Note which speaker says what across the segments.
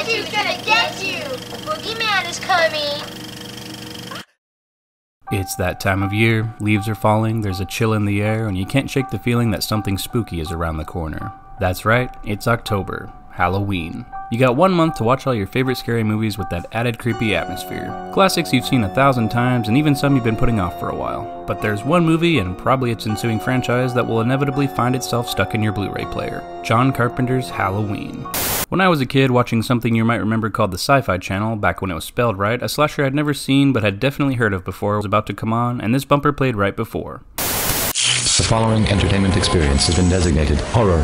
Speaker 1: Carpenter's gonna get you! Boogeyman is coming!
Speaker 2: It's that time of year, leaves are falling, there's a chill in the air, and you can't shake the feeling that something spooky is around the corner. That's right, it's October, Halloween. You got 1 month to watch all your favorite scary movies with that added creepy atmosphere. Classics you've seen 1,000 times, and even some you've been putting off for a while. But there's one movie, and probably its ensuing franchise, that will inevitably find itself stuck in your Blu-ray player. John Carpenter's Halloween. When I was a kid watching something you might remember called the Sci-Fi Channel, back when it was spelled right, a slasher I'd never seen but had definitely heard of before was about to come on, and this bumper played right before.
Speaker 3: The following entertainment experience has been designated horror.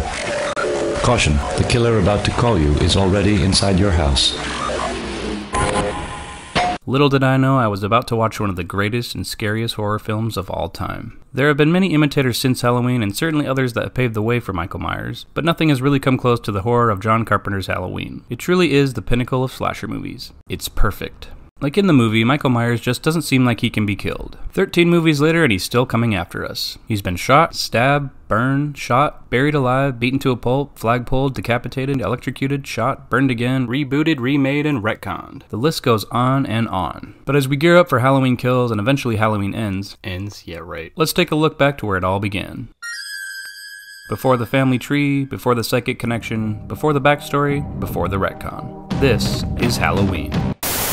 Speaker 3: Caution, the killer about to call you is already inside your house.
Speaker 2: Little did I know I was about to watch one of the greatest and scariest horror films of all time. There have been many imitators since Halloween, and certainly others that have paved the way for Michael Myers, but nothing has really come close to the horror of John Carpenter's Halloween. It truly is the pinnacle of slasher movies. It's perfect. Like in the movie, Michael Myers just doesn't seem like he can be killed. 13 movies later and he's still coming after us. He's been shot, stabbed, burned, shot, buried alive, beaten to a pulp, flagpoled, decapitated, electrocuted, shot, burned again, rebooted, remade, and retconned. The list goes on and on. But as we gear up for Halloween Kills and eventually Halloween Ends, yeah right, let's take a look back to where it all began. Before the family tree, before the psychic connection, before the backstory, before the retcon. This is Halloween.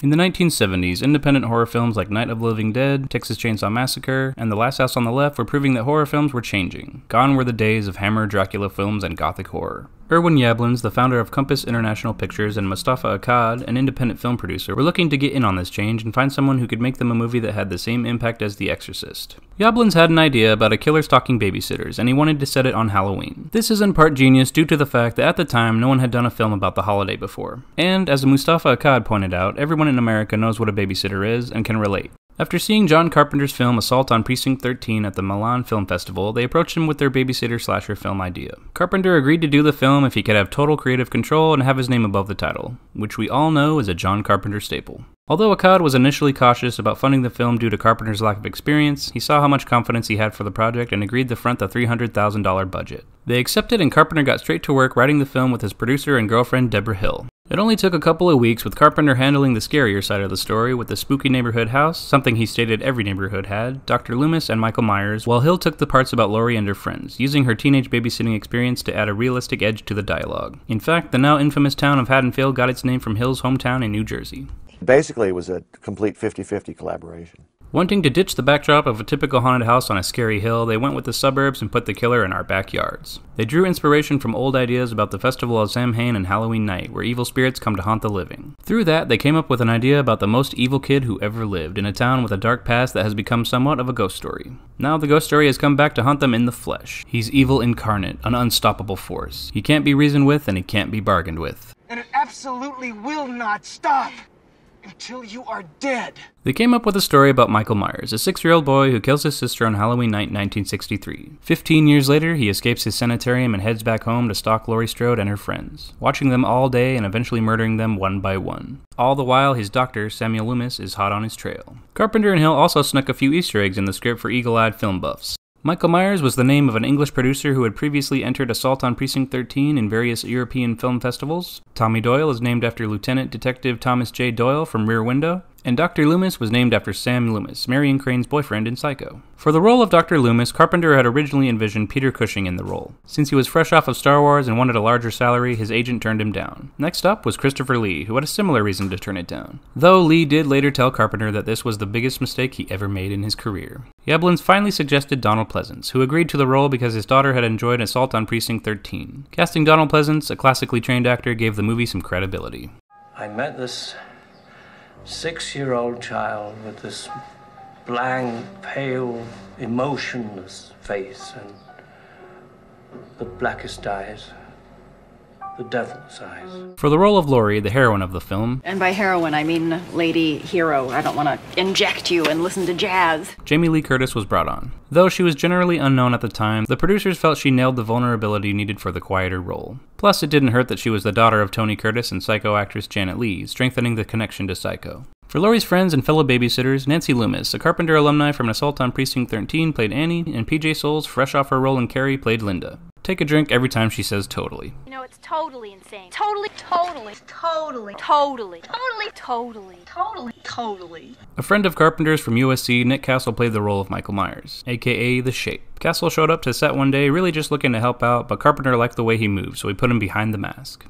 Speaker 2: In the 1970s, independent horror films like Night of the Living Dead, Texas Chainsaw Massacre, and The Last House on the Left were proving that horror films were changing. Gone were the days of Hammer Dracula films and gothic horror. Irwin Yablans, the founder of Compass International Pictures, and Mustafa Akkad, an independent film producer, were looking to get in on this change and find someone who could make them a movie that had the same impact as The Exorcist. Yablans had an idea about a killer stalking babysitters, and he wanted to set it on Halloween. This is in part genius due to the fact that at the time, no one had done a film about the holiday before. And, as Mustafa Akkad pointed out, everyone in America knows what a babysitter is and can relate. After seeing John Carpenter's film Assault on Precinct 13 at the Milan Film Festival, they approached him with their babysitter slasher film idea. Carpenter agreed to do the film if he could have total creative control and have his name above the title, which we all know is a John Carpenter staple. Although Akkad was initially cautious about funding the film due to Carpenter's lack of experience, he saw how much confidence he had for the project and agreed to front the $300,000 budget. They accepted, and Carpenter got straight to work writing the film with his producer and girlfriend Deborah Hill. It only took a couple of weeks, with Carpenter handling the scarier side of the story with the spooky neighborhood house, something he stated every neighborhood had, Dr. Loomis and Michael Myers, while Hill took the parts about Laurie and her friends, using her teenage babysitting experience to add a realistic edge to the dialogue. In fact, the now infamous town of Haddonfield got its name from Hill's hometown in New Jersey.
Speaker 4: Basically, it was a complete 50-50 collaboration.
Speaker 2: Wanting to ditch the backdrop of a typical haunted house on a scary hill, they went with the suburbs and put the killer in our backyards. They drew inspiration from old ideas about the Festival of Samhain and Halloween Night, where evil spirits come to haunt the living. Through that, they came up with an idea about the most evil kid who ever lived, in a town with a dark past that has become somewhat of a ghost story. Now the ghost story has come back to haunt them in the flesh. He's evil incarnate, an unstoppable force. He can't be reasoned with, and he can't be bargained with.
Speaker 5: And it absolutely will not stop until you are dead.
Speaker 2: They came up with a story about Michael Myers, a 6-year-old boy who kills his sister on Halloween night 1963. 15 years later, he escapes his sanitarium and heads back home to stalk Laurie Strode and her friends, watching them all day and eventually murdering them one by one. All the while, his doctor, Samuel Loomis, is hot on his trail. Carpenter and Hill also snuck a few Easter eggs in the script for eagle-eyed film buffs. Michael Myers was the name of an English producer who had previously entered Assault on Precinct 13 in various European film festivals. Tommy Doyle is named after Lieutenant Detective Thomas J. Doyle from Rear Window. And Dr. Loomis was named after Sam Loomis, Marion Crane's boyfriend in Psycho. For the role of Dr. Loomis, Carpenter had originally envisioned Peter Cushing in the role. Since he was fresh off of Star Wars and wanted a larger salary, his agent turned him down. Next up was Christopher Lee, who had a similar reason to turn it down. Though Lee did later tell Carpenter that this was the biggest mistake he ever made in his career. Yablans finally suggested Donald Pleasance, who agreed to the role because his daughter had enjoyed Assault on Precinct 13. Casting Donald Pleasance, a classically trained actor, gave the movie some credibility.
Speaker 6: I met this 6-year-old child with this blank, pale, emotionless face and the blackest eyes, the devil's eyes.
Speaker 2: For the role of Laurie, the heroine of the film,
Speaker 7: and by heroine I mean lady hero, I don't want to inject you and listen to jazz,
Speaker 2: Jamie Lee Curtis was brought on. Though she was generally unknown at the time, the producers felt she nailed the vulnerability needed for the quieter role. Plus, it didn't hurt that she was the daughter of Tony Curtis and Psycho actress Janet Leigh, strengthening the connection to Psycho. For Laurie's friends and fellow babysitters, Nancy Loomis, a Carpenter alumni from Assault on Precinct 13, played Annie, and PJ Souls, fresh off her role in Carrie, played Linda. Take a drink every time she says totally.
Speaker 1: You know, it's totally insane. Totally.
Speaker 2: A friend of Carpenter's from USC, Nick Castle played the role of Michael Myers, aka The Shape. Castle showed up to set one day really just looking to help out, but Carpenter liked the way he moved, so he put him behind the mask.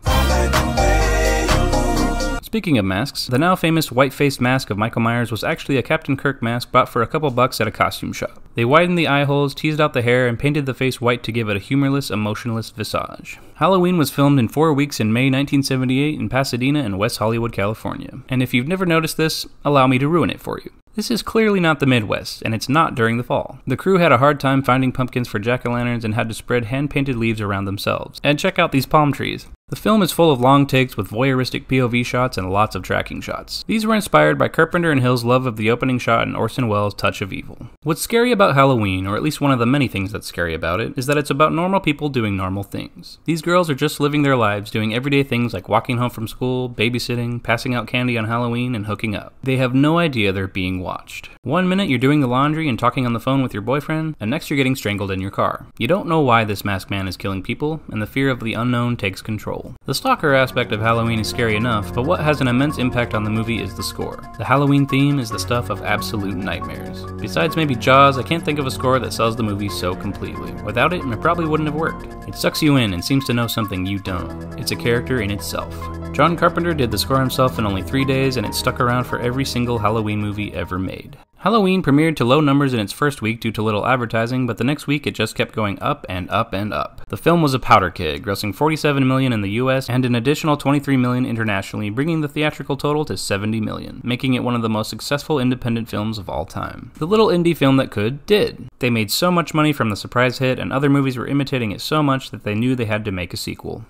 Speaker 2: Speaking of masks, the now famous white-faced mask of Michael Myers was actually a Captain Kirk mask bought for a couple bucks at a costume shop. They widened the eye holes, teased out the hair, and painted the face white to give it a humorless, emotionless visage. Halloween was filmed in 4 weeks in May 1978 in Pasadena and West Hollywood, California. And if you've never noticed this, allow me to ruin it for you. This is clearly not the Midwest, and it's not during the fall. The crew had a hard time finding pumpkins for jack-o'-lanterns and had to spread hand-painted leaves around themselves. And check out these palm trees. The film is full of long takes with voyeuristic POV shots and lots of tracking shots. These were inspired by Carpenter and Hill's love of the opening shot and Orson Welles' Touch of Evil. What's scary about Halloween, or at least one of the many things that's scary about it, is that it's about normal people doing normal things. These girls are just living their lives, doing everyday things like walking home from school, babysitting, passing out candy on Halloween, and hooking up. They have no idea they're being watched. One minute you're doing the laundry and talking on the phone with your boyfriend, and next you're getting strangled in your car. You don't know why this masked man is killing people, and the fear of the unknown takes control. The stalker aspect of Halloween is scary enough, but what has an immense impact on the movie is the score. The Halloween theme is the stuff of absolute nightmares. Besides maybe Jaws, I can't think of a score that sells the movie so completely. Without it, it probably wouldn't have worked. It sucks you in and seems to know something you don't. It's a character in itself. John Carpenter did the score himself in only 3 days, and it stuck around for every single Halloween movie ever made. Halloween premiered to low numbers in its first week due to little advertising, but the next week it just kept going up and up and up. The film was a powder keg, grossing $47 million in the US and an additional $23 million internationally, bringing the theatrical total to $70 million, making it one of the most successful independent films of all time. The little indie film that could, did. They made so much money from the surprise hit, and other movies were imitating it so much that they knew they had to make a sequel.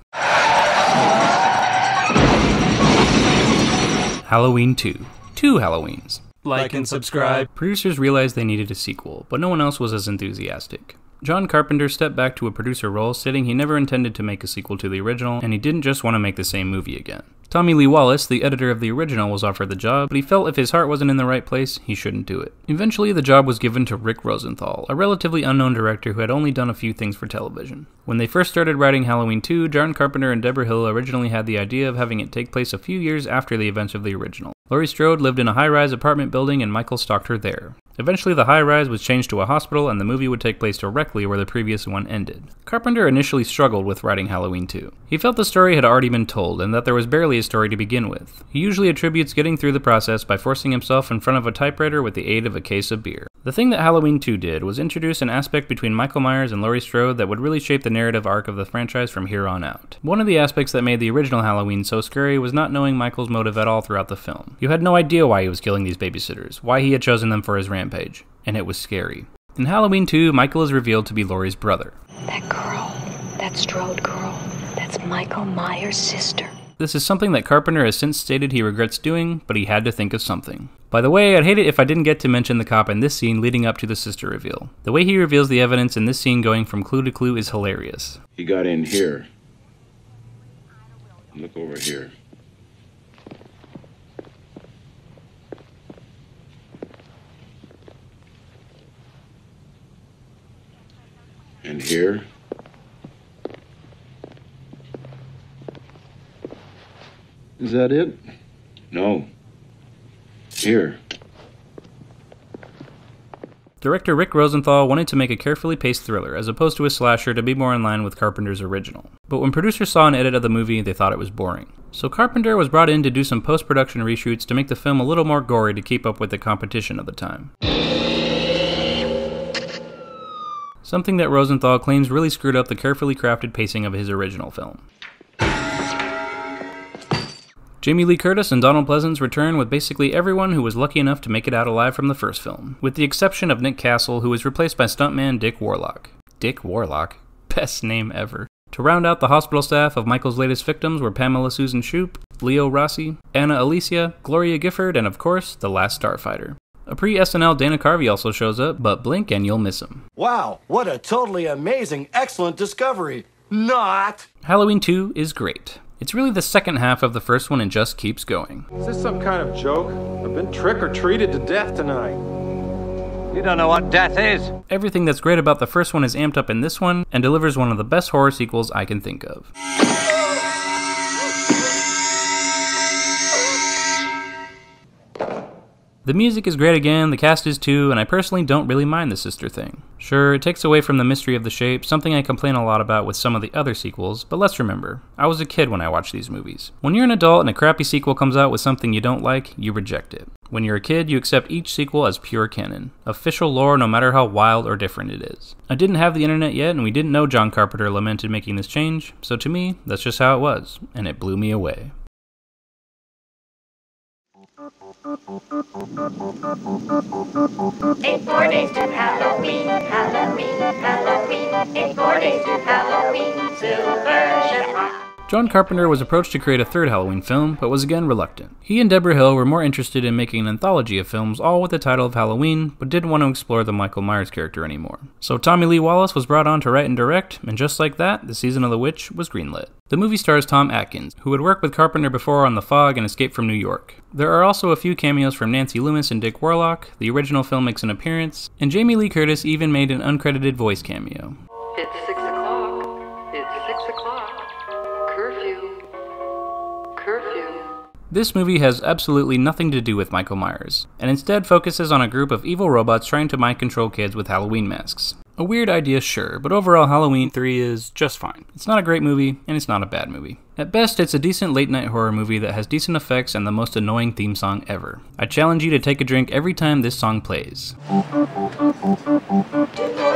Speaker 2: Halloween 2. 2 Halloweens.
Speaker 8: Like and subscribe.
Speaker 2: Producers realized they needed a sequel, but no one else was as enthusiastic. John Carpenter stepped back to a producer role, stating he never intended to make a sequel to the original, and he didn't just want to make the same movie again. Tommy Lee Wallace, the editor of the original, was offered the job, but he felt if his heart wasn't in the right place, he shouldn't do it. Eventually, the job was given to Rick Rosenthal, a relatively unknown director who had only done a few things for television. When they first started writing Halloween 2, John Carpenter and Deborah Hill originally had the idea of having it take place a few years after the events of the original. Laurie Strode lived in a high-rise apartment building and Michael stalked her there. Eventually, the high-rise was changed to a hospital and the movie would take place directly where the previous one ended. Carpenter initially struggled with writing Halloween 2. He felt the story had already been told and that there was barely a story to begin with. He usually attributes getting through the process by forcing himself in front of a typewriter with the aid of a case of beer. The thing that Halloween 2 did was introduce an aspect between Michael Myers and Laurie Strode that would really shape the narrative arc of the franchise from here on out. One of the aspects that made the original Halloween so scary was not knowing Michael's motive at all throughout the film. You had no idea why he was killing these babysitters, why he had chosen them for his rampage, and it was scary. In Halloween 2, Michael is revealed to be Laurie's brother.
Speaker 9: That girl, that Strode girl, that's Michael Myers' sister.
Speaker 2: This is something that Carpenter has since stated he regrets doing, but he had to think of something. By the way, I'd hate it if I didn't get to mention the cop in this scene leading up to the sister reveal. The way he reveals the evidence in this scene going from clue to clue is hilarious.
Speaker 10: He got in here. Look over here. And here.
Speaker 8: Is that it?
Speaker 10: No. Here.
Speaker 2: Director Rick Rosenthal wanted to make a carefully paced thriller, as opposed to a slasher to be more in line with Carpenter's original. But when producers saw an edit of the movie, they thought it was boring. So Carpenter was brought in to do some post-production reshoots to make the film a little more gory to keep up with the competition of the time. Something that Rosenthal claims really screwed up the carefully crafted pacing of his original film. Jamie Lee Curtis and Donald Pleasance return with basically everyone who was lucky enough to make it out alive from the first film, with the exception of Nick Castle, who was replaced by stuntman Dick Warlock. Dick Warlock? Best name ever. To round out the hospital staff of Michael's latest victims were Pamela Susan Shoop, Leo Rossi, Anna Alicia, Gloria Gifford, and of course, The Last Starfighter. A pre-SNL Dana Carvey also shows up, but blink and you'll miss him.
Speaker 11: Wow, what a totally amazing, excellent discovery. Not!
Speaker 2: Halloween 2 is great. It's really the second half of the first one and just keeps going.
Speaker 8: Is this some kind of joke? I've been trick-or-treated to death tonight.
Speaker 6: You don't know what death is.
Speaker 2: Everything that's great about the first one is amped up in this one, and delivers one of the best horror sequels I can think of. The music is great again, the cast is too, and I personally don't really mind the sister thing. Sure, it takes away from the mystery of the shape, something I complain a lot about with some of the other sequels, but let's remember, I was a kid when I watched these movies. When you're an adult and a crappy sequel comes out with something you don't like, you reject it. When you're a kid, you accept each sequel as pure canon, official lore no matter how wild or different it is. I didn't have the internet yet, and we didn't know John Carpenter lamented making this change, so to me, that's just how it was, and it blew me away.
Speaker 12: 8 more days to Halloween, Halloween, Halloween. 8 more days to Halloween, Silver Shamrock.
Speaker 2: John Carpenter was approached to create a third Halloween film, but was again reluctant. He and Deborah Hill were more interested in making an anthology of films, all with the title of Halloween, but didn't want to explore the Michael Myers character anymore. So Tommy Lee Wallace was brought on to write and direct, and just like that, The Season of the Witch was greenlit. The movie stars Tom Atkins, who had worked with Carpenter before on The Fog and Escape from New York. There are also a few cameos from Nancy Loomis and Dick Warlock, the original film makes an appearance, and Jamie Lee Curtis even made an uncredited voice cameo.
Speaker 13: It's 6 o'clock. It's 6 o'clock. Curfew.
Speaker 2: This movie has absolutely nothing to do with Michael Myers, and instead focuses on a group of evil robots trying to mind control kids with Halloween masks. A weird idea, sure, but overall Halloween 3 is just fine. It's not a great movie, and it's not a bad movie. At best, it's a decent late-night horror movie that has decent effects and the most annoying theme song ever. I challenge you to take a drink every time this song plays.
Speaker 12: 2 more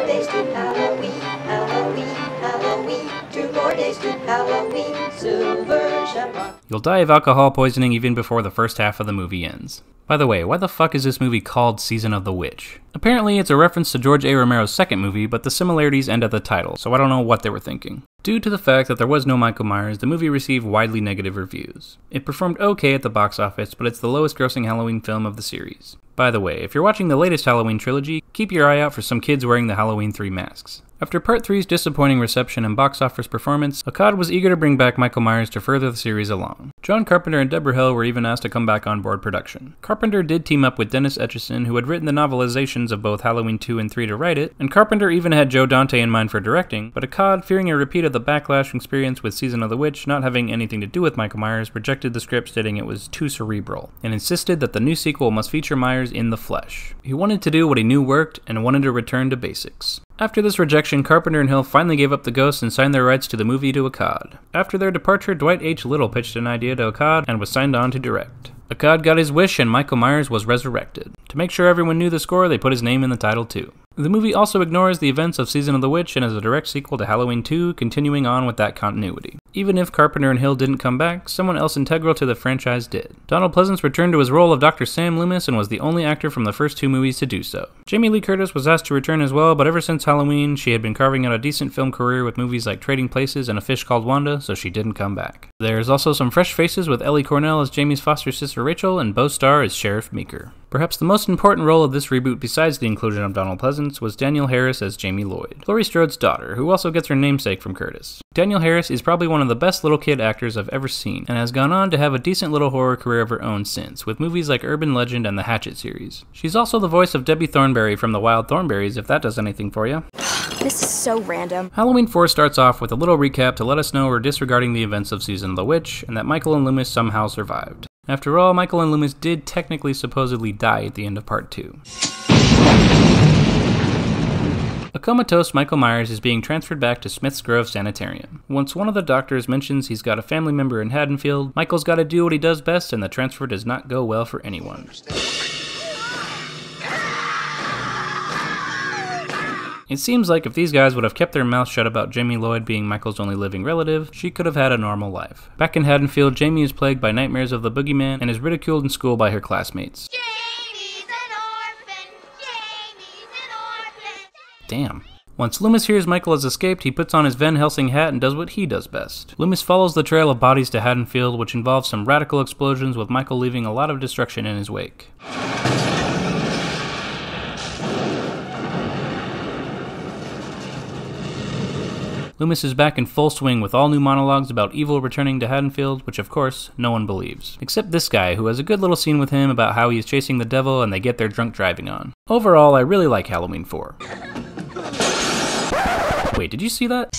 Speaker 12: days to Halloween, Halloween, Halloween. 2 more days to Halloween, Silver Shamrock.
Speaker 2: You'll die of alcohol poisoning even before the first half of the movie ends. By the way, why the fuck is this movie called Season of the Witch? Apparently it's a reference to George A. Romero's second movie, but the similarities end at the title, so I don't know what they were thinking. Due to the fact that there was no Michael Myers, the movie received widely negative reviews. It performed okay at the box office, but it's the lowest grossing Halloween film of the series. By the way, if you're watching the latest Halloween trilogy, keep your eye out for some kids wearing the Halloween 3 masks. After Part 3's disappointing reception and box office performance, Akkad was eager to bring back Michael Myers to further the series along. John Carpenter and Deborah Hill were even asked to come back on board production. Carpenter did team up with Dennis Etchison, who had written the novelizations of both Halloween 2 and 3 to write it, and Carpenter even had Joe Dante in mind for directing, but Akkad, fearing a repeat of the backlash experience with Season of the Witch not having anything to do with Michael Myers, rejected the script stating it was too cerebral, and insisted that the new sequel must feature Myers in the flesh. He wanted to do what he knew worked, and wanted to return to basics. After this rejection, Carpenter and Hill finally gave up the ghost and signed their rights to the movie to Akkad. After their departure, Dwight H. Little pitched an idea to Akkad and was signed on to direct. Akkad got his wish and Michael Myers was resurrected. To make sure everyone knew the score, they put his name in the title too. The movie also ignores the events of Season of the Witch and is a direct sequel to Halloween 2, continuing on with that continuity. Even if Carpenter and Hill didn't come back, someone else integral to the franchise did. Donald Pleasance returned to his role of Dr. Sam Loomis and was the only actor from the first 2 movies to do so. Jamie Lee Curtis was asked to return as well, but ever since Halloween, she had been carving out a decent film career with movies like Trading Places and A Fish Called Wanda, so she didn't come back. There's also some fresh faces with Ellie Cornell as Jamie's foster sister Rachel and Bo Starr as Sheriff Meeker. Perhaps the most important role of this reboot besides the inclusion of Donald Pleasance was Danielle Harris as Jamie Lloyd, Laurie Strode's daughter, who also gets her namesake from Curtis. Danielle Harris is probably one of the best little kid actors I've ever seen, and has gone on to have a decent little horror career of her own since, with movies like Urban Legend and the Hatchet series. She's also the voice of Debbie Thornberry from The Wild Thornberrys, if that does anything for you.
Speaker 14: This is so random.
Speaker 2: Halloween 4 starts off with a little recap to let us know we're disregarding the events of Season of the Witch, and that Michael and Loomis somehow survived. After all, Michael and Loomis did technically supposedly die at the end of Part 2. A comatose Michael Myers is being transferred back to Smith's Grove Sanitarium. Once one of the doctors mentions he's got a family member in Haddonfield, Michael's got to do what he does best, and the transfer does not go well for anyone. It seems like if these guys would have kept their mouths shut about Jamie Lloyd being Michael's only living relative, she could have had a normal life. Back in Haddonfield, Jamie is plagued by nightmares of the boogeyman and is ridiculed in school by her classmates.
Speaker 1: Jamie's an orphan! Jamie's an orphan!
Speaker 2: Damn. Once Loomis hears Michael has escaped, he puts on his Van Helsing hat and does what he does best. Loomis follows the trail of bodies to Haddonfield, which involves some radical explosions with Michael leaving a lot of destruction in his wake. Loomis is back in full swing with all new monologues about evil returning to Haddonfield, which of course, no one believes. Except this guy, who has a good little scene with him about how he is chasing the devil and they get their drunk driving on. Overall, I really like Halloween 4. Wait, did you see that?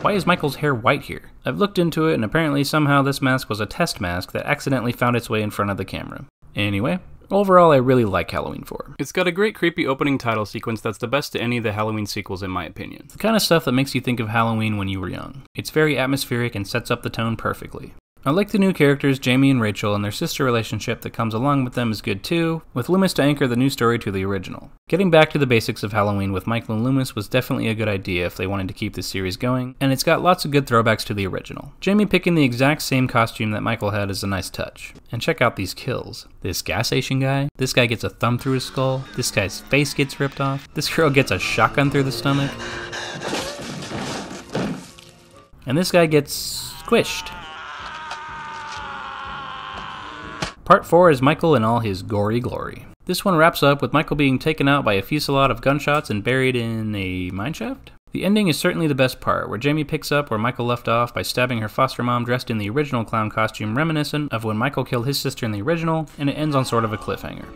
Speaker 2: Why is Michael's hair white here? I've looked into it, and apparently somehow this mask was a test mask that accidentally found its way in front of the camera. Anyway, overall I really like Halloween 4. It's got a great creepy opening title sequence that's the best to any of the Halloween sequels in my opinion. The kind of stuff that makes you think of Halloween when you were young. It's very atmospheric and sets up the tone perfectly. I like the new characters, Jamie and Rachel, and their sister relationship that comes along with them is good too, with Loomis to anchor the new story to the original. Getting back to the basics of Halloween with Michael and Loomis was definitely a good idea if they wanted to keep this series going, and it's got lots of good throwbacks to the original. Jamie picking the exact same costume that Michael had is a nice touch. And check out these kills. This gas station guy, this guy gets a thumb through his skull, this guy's face gets ripped off, this girl gets a shotgun through the stomach, and this guy gets squished. Part 4 is Michael in all his gory glory. This one wraps up with Michael being taken out by a fusillade of gunshots and buried in a mineshaft? The ending is certainly the best part, where Jamie picks up where Michael left off by stabbing her foster mom dressed in the original clown costume reminiscent of when Michael killed his sister in the original, and it ends on sort of a cliffhanger.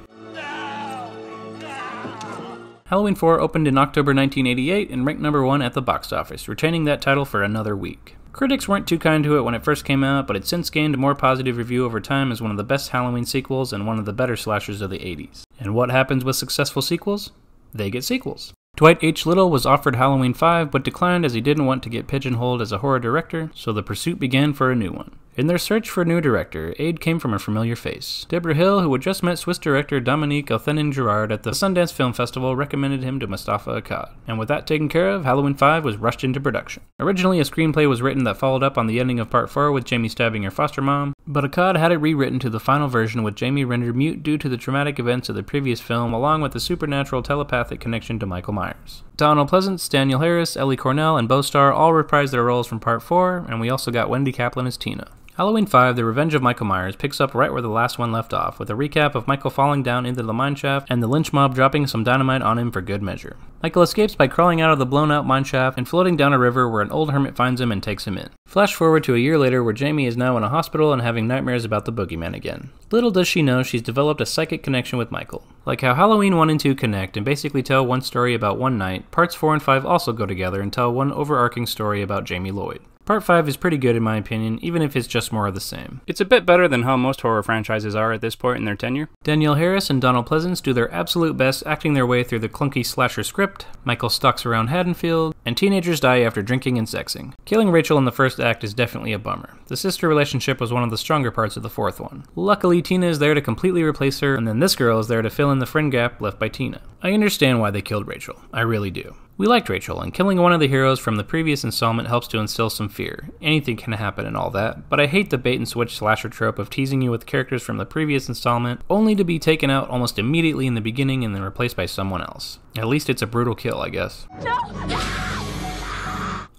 Speaker 2: Halloween 4 opened in October 1988 and ranked number 1 at the box office, retaining that title for another week. Critics weren't too kind to it when it first came out, but it's since gained a more positive review over time as one of the best Halloween sequels and one of the better slashers of the 80s. And what happens with successful sequels? They get sequels. Dwight H. Little was offered Halloween 5, but declined as he didn't want to get pigeonholed as a horror director, so the pursuit began for a new one. In their search for a new director, aid came from a familiar face. Deborah Hill, who had just met Swiss director Dominique Othenin-Girard at the Sundance Film Festival, recommended him to Mustafa Akkad. And with that taken care of, Halloween 5 was rushed into production. Originally, a screenplay was written that followed up on the ending of Part 4 with Jamie stabbing her foster mom, but Akkad had it rewritten to the final version with Jamie rendered mute due to the traumatic events of the previous film, along with the supernatural telepathic connection to Michael Myers. Donald Pleasance, Daniel Harris, Ellie Cornell, and Beau Starr all reprised their roles from Part 4, and we also got Wendy Kaplan as Tina. Halloween 5, The Revenge of Michael Myers, picks up right where the last one left off, with a recap of Michael falling down into the mineshaft and the lynch mob dropping some dynamite on him for good measure. Michael escapes by crawling out of the blown-out mineshaft and floating down a river where an old hermit finds him and takes him in. Flash forward to a year later where Jamie is now in a hospital and having nightmares about the boogeyman again. Little does she know she's developed a psychic connection with Michael. Like how Halloween 1 and 2 connect and basically tell one story about one night, parts 4 and 5 also go together and tell one overarching story about Jamie Lloyd. Part 5 is pretty good in my opinion, even if it's just more of the same. It's a bit better than how most horror franchises are at this point in their tenure. Danielle Harris and Donald Pleasance do their absolute best acting their way through the clunky slasher script, Michael stalks around Haddonfield, and teenagers die after drinking and sexing. Killing Rachel in the first act is definitely a bummer. The sister relationship was one of the stronger parts of the fourth one. Luckily, Tina is there to completely replace her, and then this girl is there to fill in the friend gap left by Tina. I understand why they killed Rachel. I really do. We liked Rachel, and killing one of the heroes from the previous installment helps to instill some fear. Anything can happen and all that, but I hate the bait-and-switch slasher trope of teasing you with characters from the previous installment, only to be taken out almost immediately in the beginning and then replaced by someone else. At least it's a brutal kill, I guess. No!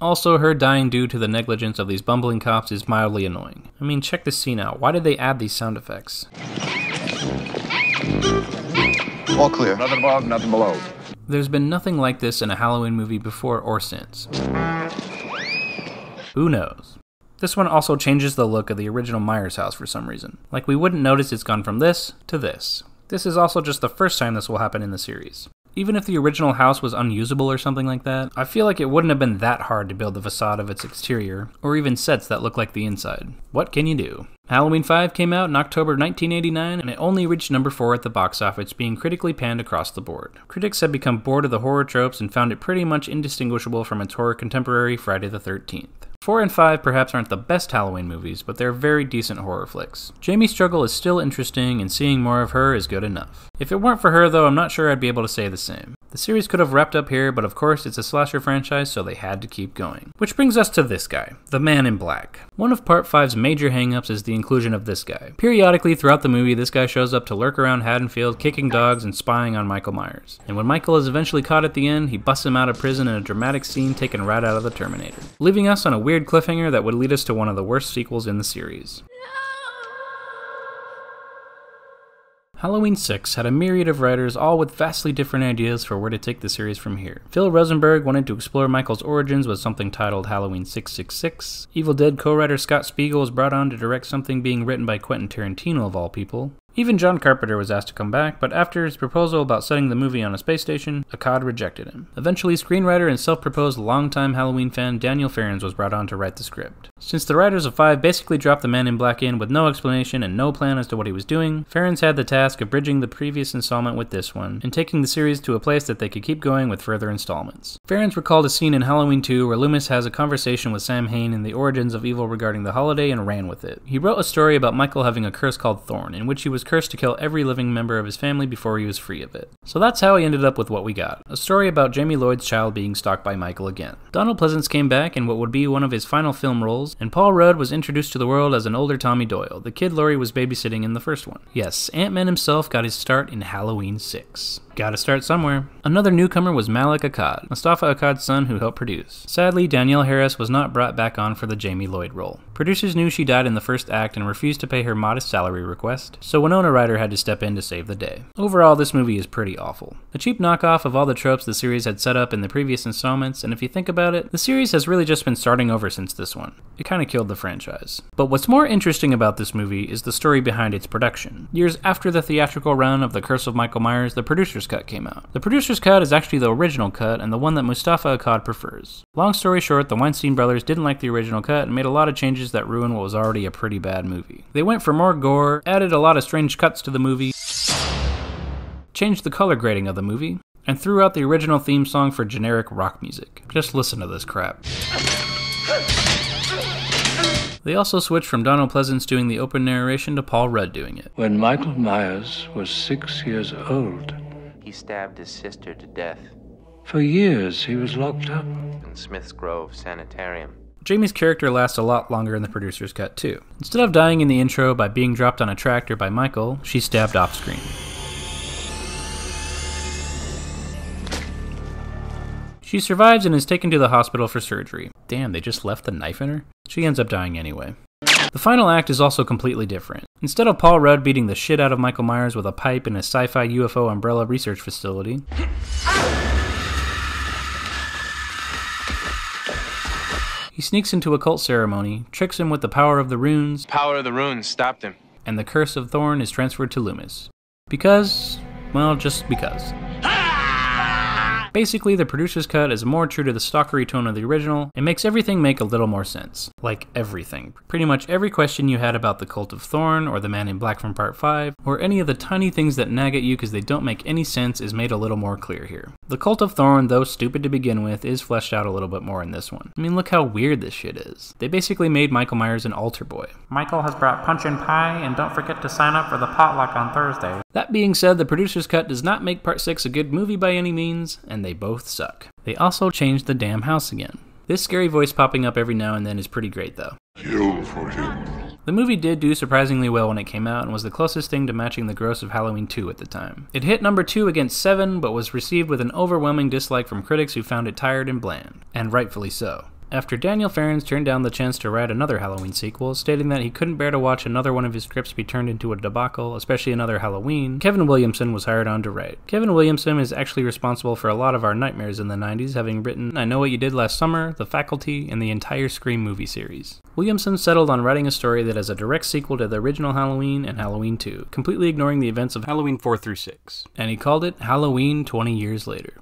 Speaker 2: Also, her dying due to the negligence of these bumbling cops is mildly annoying. I mean, check this scene out. Why did they add these sound effects?
Speaker 15: All clear. Nothing above, nothing below.
Speaker 2: There's been nothing like this in a Halloween movie before or since. Who knows? This one also changes the look of the original Myers house for some reason. Like we wouldn't notice it's gone from this to this. This is also just the first time this will happen in the series. Even if the original house was unusable or something like that, I feel like it wouldn't have been that hard to build the facade of its exterior, or even sets that look like the inside. What can you do? Halloween 5 came out in October 1989, and it only reached number 4 at the box office, being critically panned across the board. Critics had become bored of the horror tropes and found it pretty much indistinguishable from its horror contemporary Friday the 13th. 4 and 5 perhaps aren't the best Halloween movies, but they're very decent horror flicks. Jamie's struggle is still interesting, and seeing more of her is good enough. If it weren't for her though, I'm not sure I'd be able to say the same. The series could have wrapped up here, but of course it's a slasher franchise, so they had to keep going. Which brings us to this guy, the Man in Black. One of Part 5's major hangups is the inclusion of this guy. Periodically throughout the movie, this guy shows up to lurk around Haddonfield, kicking dogs and spying on Michael Myers. And when Michael is eventually caught at the end, he busts him out of prison in a dramatic scene taken right out of the Terminator, leaving us on a weird cliffhanger that would lead us to one of the worst sequels in the series. Halloween 6 had a myriad of writers, all with vastly different ideas for where to take the series from here. Phil Rosenberg wanted to explore Michael's origins with something titled Halloween 666. Evil Dead co-writer Scott Spiegel was brought on to direct something being written by Quentin Tarantino of all people. Even John Carpenter was asked to come back, but after his proposal about setting the movie on a space station, Akkad rejected him. Eventually, screenwriter and self-proposed longtime Halloween fan Daniel Farrens was brought on to write the script. Since the writers of 5 basically dropped the Man in Black in with no explanation and no plan as to what he was doing, Farrens had the task of bridging the previous installment with this one, and taking the series to a place that they could keep going with further installments. Farrens recalled a scene in Halloween 2 where Loomis has a conversation with Sam Hain in the origins of evil regarding the holiday and ran with it. He wrote a story about Michael having a curse called Thorn, in which he was cursed to kill every living member of his family before he was free of it. So that's how he ended up with what we got. A story about Jamie Lloyd's child being stalked by Michael again. Donald Pleasance came back in what would be one of his final film roles, and Paul Rudd was introduced to the world as an older Tommy Doyle, the kid Laurie was babysitting in the first one. Yes, Ant-Man himself got his start in Halloween 6. Gotta start somewhere. Another newcomer was Malik Akkad, Mustafa Akkad's son who helped produce. Sadly, Danielle Harris was not brought back on for the Jamie Lloyd role. Producers knew she died in the first act and refused to pay her modest salary request, so Winona Ryder had to step in to save the day. Overall, this movie is pretty awful. A cheap knockoff of all the tropes the series had set up in the previous installments, and if you think about it, the series has really just been starting over since this one. It kinda killed the franchise. But what's more interesting about this movie is the story behind its production. Years after the theatrical run of The Curse of Michael Myers, the producer's cut came out. The producer's cut is actually the original cut and the one that Mustafa Akkad prefers. Long story short, the Weinstein brothers didn't like the original cut and made a lot of changes that ruined what was already a pretty bad movie. They went for more gore, added a lot of strange cuts to the movie, changed the color grading of the movie, and threw out the original theme song for generic rock music. Just listen to this crap. They also switched from Donald Pleasance doing the open narration to Paul Rudd doing it.
Speaker 6: When Michael Myers was 6 years old,
Speaker 16: he stabbed his sister to death.
Speaker 6: For years, he was locked up
Speaker 16: in Smith's Grove Sanitarium.
Speaker 2: Jamie's character lasts a lot longer in the producer's cut, too. Instead of dying in the intro by being dropped on a tractor by Michael, she's stabbed off-screen. She survives and is taken to the hospital for surgery. Damn, they just left the knife in her? She ends up dying anyway. The final act is also completely different. Instead of Paul Rudd beating the shit out of Michael Myers with a pipe in a sci-fi UFO umbrella research facility, he sneaks into a cult ceremony, tricks him with the power of the runes.
Speaker 16: Power of the runes stopped him.
Speaker 2: And the curse of Thorn is transferred to Loomis. Because, well, just because. Basically, the producer's cut is more true to the stalkery tone of the original. It makes everything make a little more sense. Like everything. Pretty much every question you had about the Cult of Thorn, or the Man in Black from Part 5, or any of the tiny things that nag at you because they don't make any sense is made a little more clear here. The Cult of Thorn, though stupid to begin with, is fleshed out a little bit more in this one. I mean, look how weird this shit is. They basically made Michael Myers an altar boy. Michael has brought punch and pie, and don't forget to sign up for the potluck on Thursday. That being said, the producer's cut does not make Part 6 a good movie by any means, and they both suck. They also changed the damn house again. This scary voice popping up every now and then is pretty great though.
Speaker 17: Kill for him.
Speaker 2: The movie did do surprisingly well when it came out and was the closest thing to matching the gross of Halloween 2 at the time. It hit number 2 against 7, but was received with an overwhelming dislike from critics who found it tired and bland, and rightfully so. After Daniel Farrens turned down the chance to write another Halloween sequel, stating that he couldn't bear to watch another one of his scripts be turned into a debacle, especially another Halloween, Kevin Williamson was hired on to write. Kevin Williamson is actually responsible for a lot of our nightmares in the 90s, having written I Know What You Did Last Summer, The Faculty, and the entire Scream movie series. Williamson settled on writing a story that is a direct sequel to the original Halloween and Halloween 2, completely ignoring the events of Halloween 4 through 6, and he called it Halloween 20 Years Later.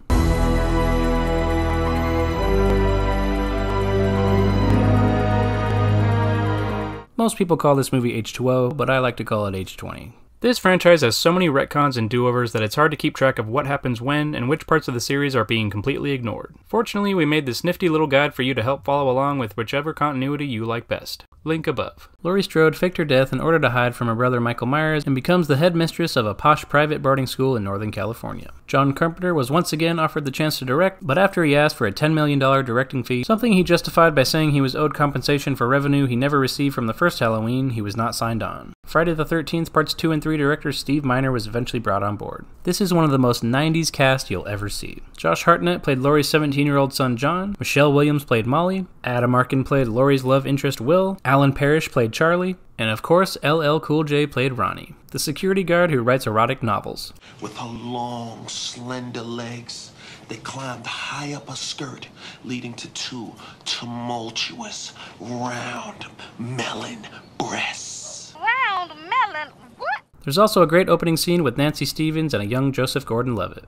Speaker 2: Most people call this movie H2O, but I like to call it H20. This franchise has so many retcons and do-overs that it's hard to keep track of what happens when and which parts of the series are being completely ignored. Fortunately, we made this nifty little guide for you to help follow along with whichever continuity you like best. Link above. Laurie Strode faked her death in order to hide from her brother Michael Myers and becomes the headmistress of a posh private boarding school in Northern California. John Carpenter was once again offered the chance to direct, but after he asked for a $10 million directing fee, something he justified by saying he was owed compensation for revenue he never received from the first Halloween, he was not signed on. Friday the 13th Parts 2 and 3 director Steve Miner was eventually brought on board. This is one of the most 90s cast you'll ever see. Josh Hartnett played Laurie's 17-year-old son John, Michelle Williams played Molly, Adam Arkin played Laurie's love interest Will, Alan Parrish played Charlie, and of course LL Cool J played Ronnie, the security guard who writes erotic novels.
Speaker 18: With her long, slender legs, they climbed high up her skirt, leading to two tumultuous, round melon breasts.
Speaker 1: Round melon? What?
Speaker 2: There's also a great opening scene with Nancy Stevens and a young Joseph Gordon-Levitt.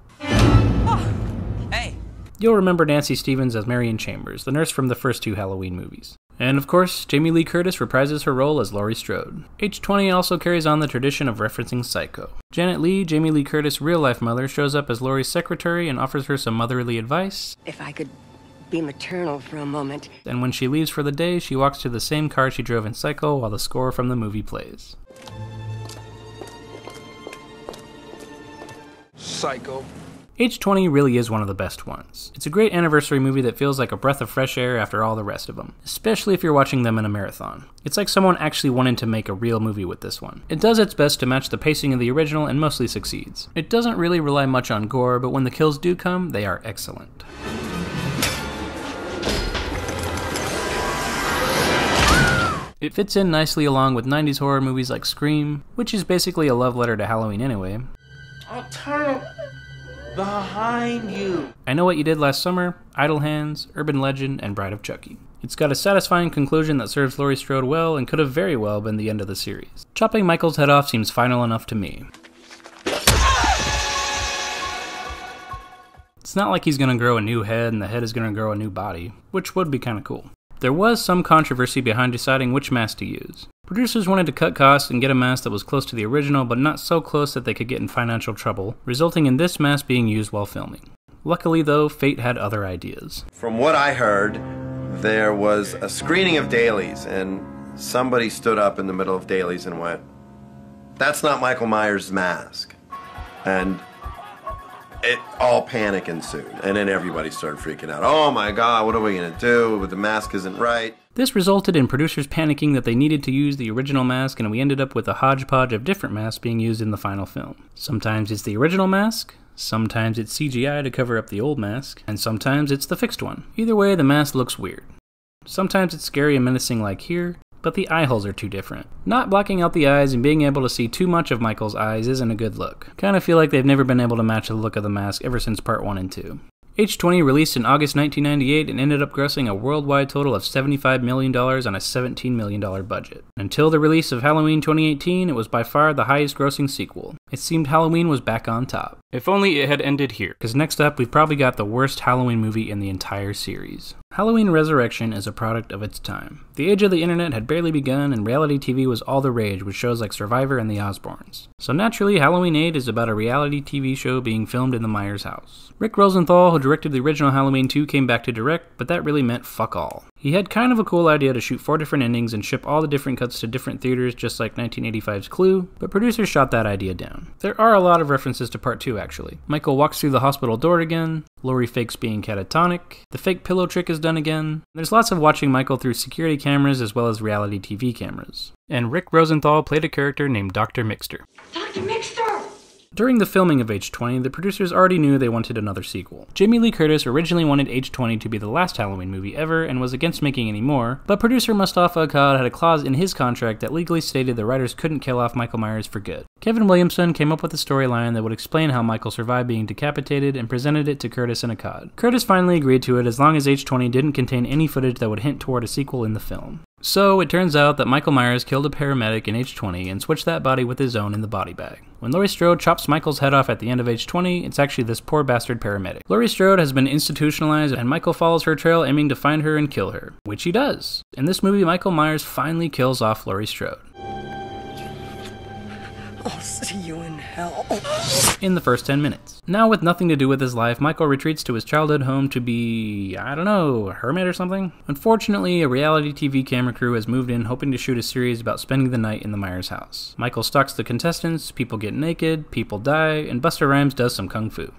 Speaker 17: Hey!
Speaker 2: You'll remember Nancy Stevens as Marion Chambers, the nurse from the first 2 Halloween movies. And of course, Jamie Lee Curtis reprises her role as Laurie Strode. H20 also carries on the tradition of referencing Psycho. Janet Leigh, Jamie Lee Curtis' real-life mother, shows up as Laurie's secretary and offers her some motherly advice.
Speaker 19: If I could be maternal for a moment.
Speaker 2: And when she leaves for the day, she walks to the same car she drove in Psycho while the score from the movie plays.
Speaker 5: Psycho.
Speaker 2: H20 really is one of the best ones. It's a great anniversary movie that feels like a breath of fresh air after all the rest of them, especially if you're watching them in a marathon. It's like someone actually wanted to make a real movie with this one. It does its best to match the pacing of the original and mostly succeeds. It doesn't really rely much on gore, but when the kills do come, they are excellent. It fits in nicely along with 90s horror movies like Scream, which is basically a love letter to Halloween anyway.
Speaker 17: I'll turn behind you.
Speaker 2: I Know What You Did Last Summer, Idle Hands, Urban Legend, and Bride of Chucky. It's got a satisfying conclusion that serves Laurie Strode well and could have very well been the end of the series. Chopping Michael's head off seems final enough to me. It's not like he's gonna grow a new head and the head is gonna grow a new body, which would be kinda cool. There was some controversy behind deciding which mask to use. Producers wanted to cut costs and get a mask that was close to the original, but not so close that they could get in financial trouble, resulting in this mask being used while filming. Luckily though, fate had other ideas.
Speaker 20: From what I heard, there was a screening of dailies, and somebody stood up in the middle of dailies and went, "That's not Michael Myers' mask." And all panic ensued, and then everybody started freaking out. Oh my god, what are we gonna do? The mask isn't right.
Speaker 2: This resulted in producers panicking that they needed to use the original mask, and we ended up with a hodgepodge of different masks being used in the final film. Sometimes it's the original mask, sometimes it's CGI to cover up the old mask, and sometimes it's the fixed one. Either way, the mask looks weird. Sometimes it's scary and menacing like here, but the eye holes are too different. Not blocking out the eyes and being able to see too much of Michael's eyes isn't a good look. Kinda feel like they've never been able to match the look of the mask ever since part 1 and 2. H20 released in August 1998 and ended up grossing a worldwide total of $75 million on a $17 million budget. Until the release of Halloween 2018, it was by far the highest grossing sequel. It seemed Halloween was back on top. If only it had ended here, because next up we've probably got the worst Halloween movie in the entire series. Halloween Resurrection is a product of its time. The age of the internet had barely begun and reality TV was all the rage with shows like Survivor and The Osbournes. So naturally, Halloween 8 is about a reality TV show being filmed in the Myers house. Rick Rosenthal, who directed the original Halloween 2, came back to direct, but that really meant fuck all. He had kind of a cool idea to shoot 4 different endings and ship all the different cuts to different theaters just like 1985's Clue, but producers shot that idea down. There are a lot of references to part 2 actually. Michael walks through the hospital door again, Laurie fakes being catatonic, the fake pillow trick is done again. There's lots of watching Michael through security cameras as well as reality TV cameras. And Rick Rosenthal played a character named Dr. Mixter.
Speaker 12: Dr. Mixter!
Speaker 2: During the filming of H20, the producers already knew they wanted another sequel. Jamie Lee Curtis originally wanted H20 to be the last Halloween movie ever and was against making any more, but producer Mustafa Akkad had a clause in his contract that legally stated the writers couldn't kill off Michael Myers for good. Kevin Williamson came up with a storyline that would explain how Michael survived being decapitated and presented it to Curtis and Akkad. Curtis finally agreed to it as long as H20 didn't contain any footage that would hint toward a sequel in the film. So, it turns out that Michael Myers killed a paramedic in H20 and switched that body with his own in the body bag. When Laurie Strode chops Michael's head off at the end of H20, it's actually this poor bastard paramedic. Laurie Strode has been institutionalized and Michael follows her trail aiming to find her and kill her, which he does. In this movie, Michael Myers finally kills off Laurie Strode.
Speaker 19: I'll see you in hell.
Speaker 2: In the first 10 minutes. Now with nothing to do with his life, Michael retreats to his childhood home to be, I don't know, a hermit or something? Unfortunately, a reality TV camera crew has moved in hoping to shoot a series about spending the night in the Myers house. Michael stalks the contestants, people get naked, people die, and Busta Rhymes does some kung fu.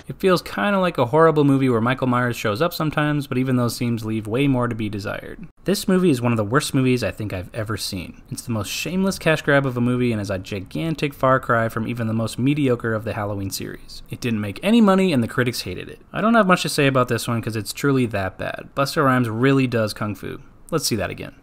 Speaker 2: It feels kinda like a horrible movie where Michael Myers shows up sometimes, but even those scenes leave way more to be desired. This movie is one of the worst movies I think I've ever seen. It's the most shameless cash grab of a movie and is a gigantic far cry from even the most mediocre of the Halloween series. It didn't make any money and the critics hated it. I don't have much to say about this one because it's truly that bad. Busta Rhymes really does kung fu. Let's see that again.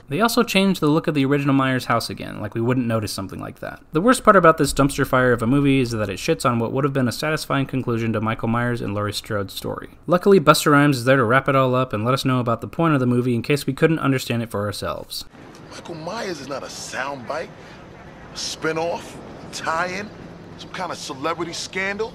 Speaker 2: They also changed the look of the original Myers house again, like we wouldn't notice something like that. The worst part about this dumpster fire of a movie is that it shits on what would have been a satisfying conclusion to Michael Myers and Laurie Strode's story. Luckily, Busta Rhymes is there to wrap it all up and let us know about the point of the movie in case we couldn't understand it for ourselves.
Speaker 15: Michael Myers is not a soundbite, a spinoff, tie-in, some kind of celebrity scandal.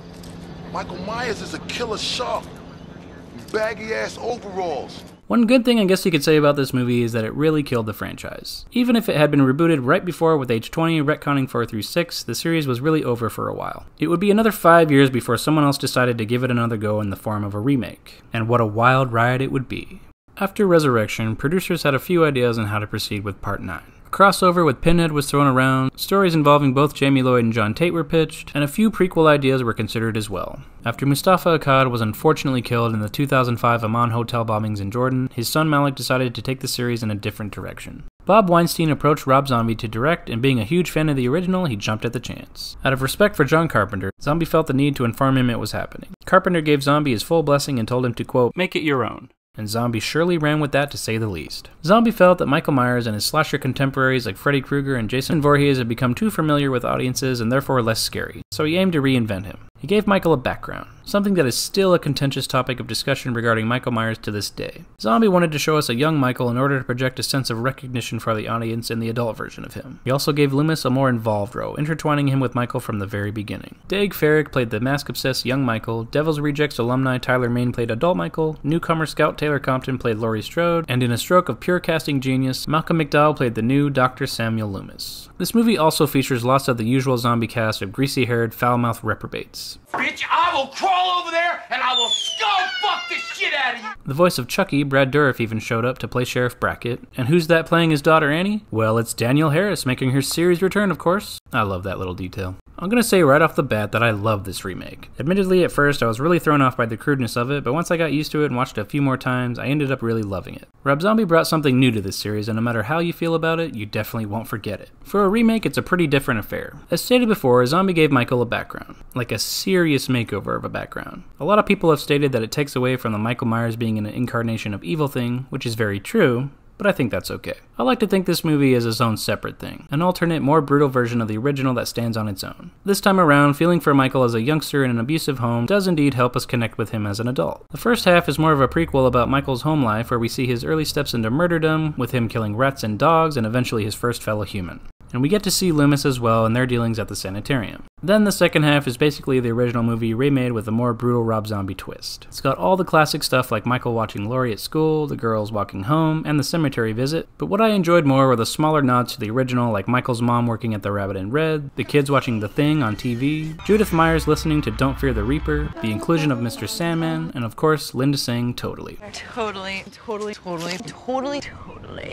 Speaker 15: Michael Myers is a killer shark in baggy-ass overalls.
Speaker 2: One good thing I guess you could say about this movie is that it really killed the franchise. Even if it had been rebooted right before with age 20 retconning 4 through 6, the series was really over for a while. It would be another 5 years before someone else decided to give it another go in the form of a remake. And what a wild ride it would be. After Resurrection, producers had a few ideas on how to proceed with Part 9. Crossover with Pinhead was thrown around, stories involving both Jamie Lloyd and John Tate were pitched, and a few prequel ideas were considered as well. After Mustafa Akkad was unfortunately killed in the 2005 Amman hotel bombings in Jordan, his son Malik decided to take the series in a different direction. Bob Weinstein approached Rob Zombie to direct, and being a huge fan of the original, he jumped at the chance. Out of respect for John Carpenter, Zombie felt the need to inform him it was happening. Carpenter gave Zombie his full blessing and told him to, quote, "Make it your own." And Zombie surely ran with that, to say the least. Zombie felt that Michael Myers and his slasher contemporaries like Freddy Krueger and Jason Voorhees had become too familiar with audiences and therefore less scary, so he aimed to reinvent him. He gave Michael a background, something that is still a contentious topic of discussion regarding Michael Myers to this day. Zombie wanted to show us a young Michael in order to project a sense of recognition for the audience in the adult version of him. He also gave Loomis a more involved role, intertwining him with Michael from the very beginning. Daeg Farrick played the mask-obsessed young Michael, Devil's Rejects alumni Tyler Mane played adult Michael, newcomer scout Taylor Compton played Laurie Strode, and in a stroke of pure casting genius, Malcolm McDowell played the new Dr. Samuel Loomis. This movie also features lots of the usual zombie cast of greasy-haired, foul-mouthed reprobates.
Speaker 17: Bitch, I will crawl over there and I will skull fuck the shit out of you!
Speaker 2: The voice of Chucky, Brad Dourif, even showed up to play Sheriff Brackett. And who's that playing his daughter Annie? Well, it's Danielle Harris making her series return, of course. I love that little detail. I'm gonna say right off the bat that I love this remake. Admittedly, at first I was really thrown off by the crudeness of it, but once I got used to it and watched it a few more times, I ended up really loving it. Rob Zombie brought something new to this series, and no matter how you feel about it, you definitely won't forget it. For a remake, it's a pretty different affair. As stated before, Zombie gave Michael a background. Like a serious makeover of a background. A lot of people have stated that it takes away from the Michael Myers being an incarnation of evil thing, which is very true, but I think that's okay. I like to think this movie is its own separate thing, an alternate, more brutal version of the original that stands on its own. This time around, feeling for Michael as a youngster in an abusive home does indeed help us connect with him as an adult. The first half is more of a prequel about Michael's home life, where we see his early steps into murderdom, with him killing rats and dogs, and eventually his first fellow human. And we get to see Loomis as well in their dealings at the sanitarium. Then the second half is basically the original movie remade with a more brutal Rob Zombie twist. It's got all the classic stuff like Michael watching Laurie at school, the girls walking home, and the cemetery visit, but what I enjoyed more were the smaller nods to the original, like Michael's mom working at the Rabbit in Red, the kids watching The Thing on TV, Judith Myers listening to Don't Fear the Reaper, the inclusion of Mr. Sandman, and of course, Linda saying totally.
Speaker 7: Totally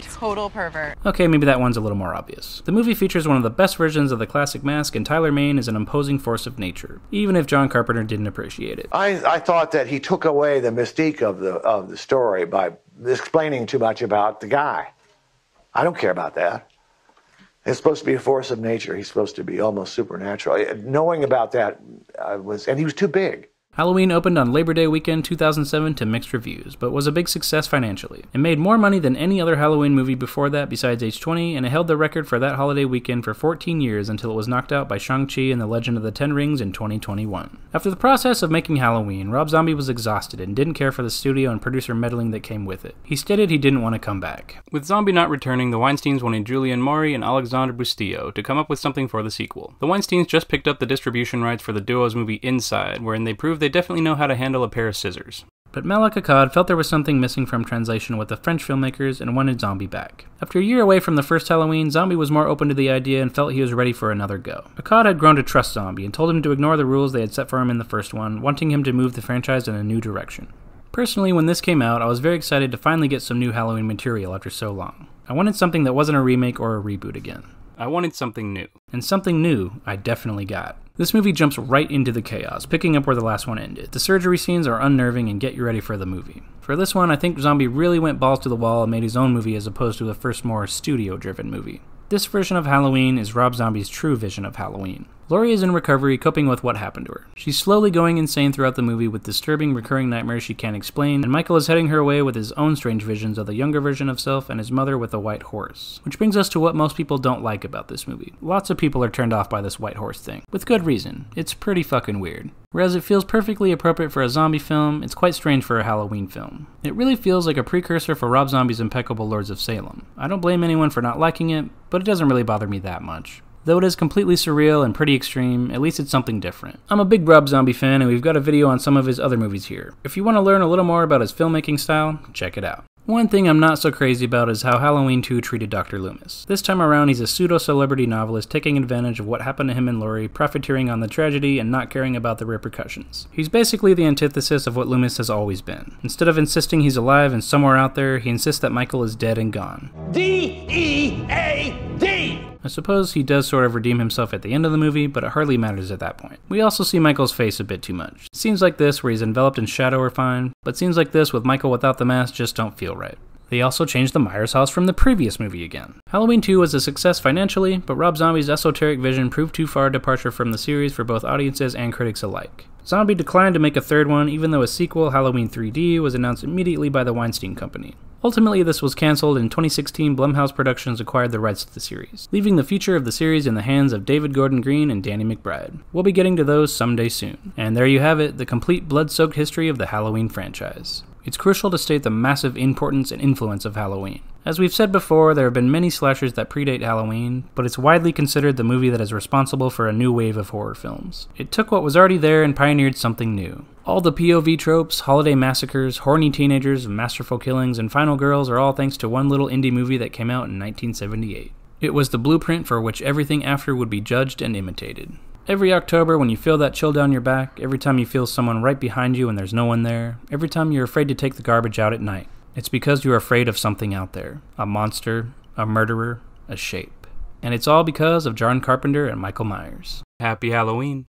Speaker 7: total pervert.
Speaker 2: Okay, maybe that one's a little more obvious. The movie features one of the best versions of the classic mask, and Tyler Mane is an imposing force of nature, even if John Carpenter didn't appreciate it.
Speaker 4: I thought that he took away the mystique of the story by explaining too much about the guy. I don't care about that. It's supposed to be a force of nature. He's supposed to be almost supernatural. Knowing about that and he was too big.
Speaker 2: Halloween opened on Labor Day weekend 2007 to mixed reviews, but was a big success financially. It made more money than any other Halloween movie before that besides H20, and it held the record for that holiday weekend for 14 years until it was knocked out by Shang-Chi and the Legend of the Ten Rings in 2021. After the process of making Halloween, Rob Zombie was exhausted and didn't care for the studio and producer meddling that came with it. He stated he didn't want to come back. With Zombie not returning, the Weinsteins wanted Julianne Maury and Alexandre Bustillo to come up with something for the sequel. The Weinsteins just picked up the distribution rights for the duo's movie Inside, wherein they proved they definitely know how to handle a pair of scissors. But Malik Akkad felt there was something missing from translation with the French filmmakers and wanted Zombie back. After a year away from the first Halloween, Zombie was more open to the idea and felt he was ready for another go. Akkad had grown to trust Zombie and told him to ignore the rules they had set for him in the first one, wanting him to move the franchise in a new direction. Personally, when this came out, I was very excited to finally get some new Halloween material after so long. I wanted something that wasn't a remake or a reboot again. I wanted something new. And something new, I definitely got. This movie jumps right into the chaos, picking up where the last one ended. The surgery scenes are unnerving and get you ready for the movie. For this one, I think Zombie really went balls to the wall and made his own movie as opposed to the first more studio-driven movie. This version of Halloween is Rob Zombie's true vision of Halloween. Laurie is in recovery, coping with what happened to her. She's slowly going insane throughout the movie with disturbing recurring nightmares she can't explain, and Michael is heading her away with his own strange visions of the younger version of self and his mother with a white horse. Which brings us to what most people don't like about this movie. Lots of people are turned off by this white horse thing, with good reason. It's pretty fucking weird. Whereas it feels perfectly appropriate for a zombie film, it's quite strange for a Halloween film. It really feels like a precursor for Rob Zombie's impeccable Lords of Salem. I don't blame anyone for not liking it, but it doesn't really bother me that much. Though it is completely surreal and pretty extreme, at least it's something different. I'm a big Rob Zombie fan, and we've got a video on some of his other movies here. If you want to learn a little more about his filmmaking style, check it out. One thing I'm not so crazy about is how Halloween 2 treated Dr. Loomis. This time around, he's a pseudo-celebrity novelist taking advantage of what happened to him and Laurie, profiteering on the tragedy and not caring about the repercussions. He's basically the antithesis of what Loomis has always been. Instead of insisting he's alive and somewhere out there, he insists that Michael is dead and gone.
Speaker 17: D-E-A-D!
Speaker 2: I suppose he does sort of redeem himself at the end of the movie, but it hardly matters at that point. We also see Michael's face a bit too much. Scenes like this where he's enveloped in shadow are fine, but scenes like this with Michael without the mask just don't feel right. They also changed the Myers house from the previous movie again. Halloween 2 was a success financially, but Rob Zombie's esoteric vision proved too far a departure from the series for both audiences and critics alike. Zombie declined to make a third one, even though a sequel, Halloween 3D, was announced immediately by the Weinstein Company. Ultimately, this was cancelled, and in 2016, Blumhouse Productions acquired the rights to the series, leaving the future of the series in the hands of David Gordon Green and Danny McBride. We'll be getting to those someday soon. And there you have it, the complete blood-soaked history of the Halloween franchise. It's crucial to state the massive importance and influence of Halloween. As we've said before, there have been many slashers that predate Halloween, but it's widely considered the movie that is responsible for a new wave of horror films. It took what was already there and pioneered something new. All the POV tropes, holiday massacres, horny teenagers, masterful killings, and final girls are all thanks to one little indie movie that came out in 1978. It was the blueprint for which everything after would be judged and imitated. Every October, when you feel that chill down your back, every time you feel someone right behind you and there's no one there, every time you're afraid to take the garbage out at night, it's because you're afraid of something out there. A monster, a murderer, a shape. And it's all because of John Carpenter and Michael Myers. Happy Halloween.